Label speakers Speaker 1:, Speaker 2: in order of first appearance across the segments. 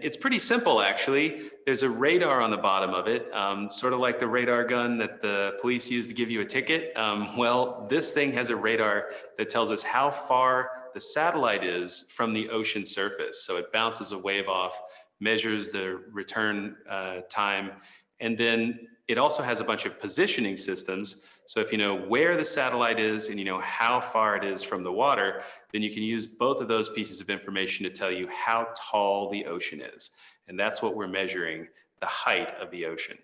Speaker 1: It's pretty simple, actually. There's a radar on the bottom of it, sort of like the radar gun that the police use to give you a ticket. Well, this thing has a radar that tells us how far the satellite is from the ocean surface. So it bounces a wave off, measures the return time, and then it also has a bunch of positioning systems. So if you know where the satellite is and you know how far it is from the water, then you can use both of those pieces of information to tell you how tall the ocean is. And that's what we're measuring, the height of the ocean.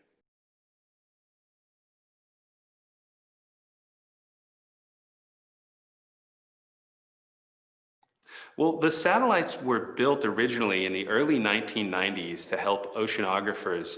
Speaker 1: Well, the satellites were built originally in the early 1990s to help oceanographers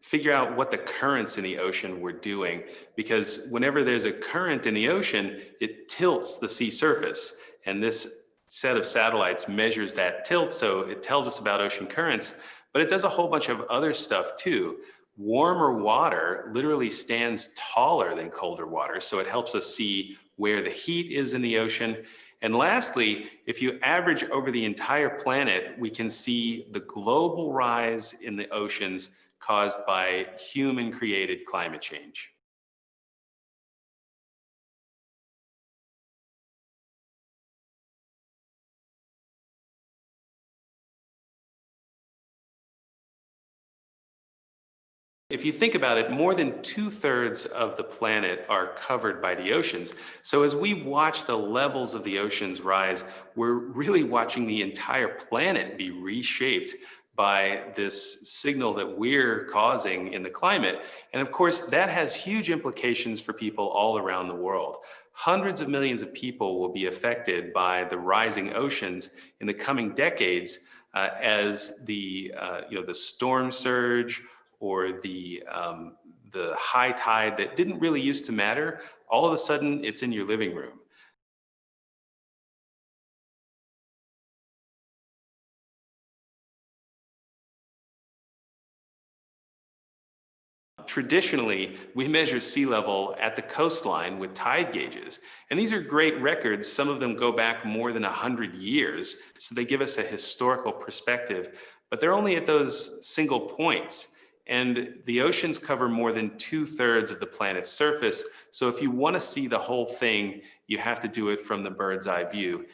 Speaker 1: figure out what the currents in the ocean were doing. Because whenever there's a current in the ocean, it tilts the sea surface. And this set of satellites measures that tilt, so it tells us about ocean currents, but it does a whole bunch of other stuff too. Warmer water literally stands taller than colder water, so it helps us see where the heat is in the ocean. And lastly, if you average over the entire planet, we can see the global rise in the oceans caused by human-created climate change. If you think about it, more than two-thirds of the planet are covered by the oceans. So as we watch the levels of the oceans rise, we're really watching the entire planet be reshaped by this signal that we're causing in the climate. And of course, that has huge implications for people all around the world. Hundreds of millions of people will be affected by the rising oceans in the coming decades as the storm surge or the high tide that didn't really used to matter, all of a sudden it's in your living room. Traditionally, we measure sea level at the coastline with tide gauges. And these are great records. Some of them go back more than 100 years. So they give us a historical perspective, but they're only at those single points. And the oceans cover more than two-thirds of the planet's surface. So if you want to see the whole thing, you have to do it from the bird's eye view.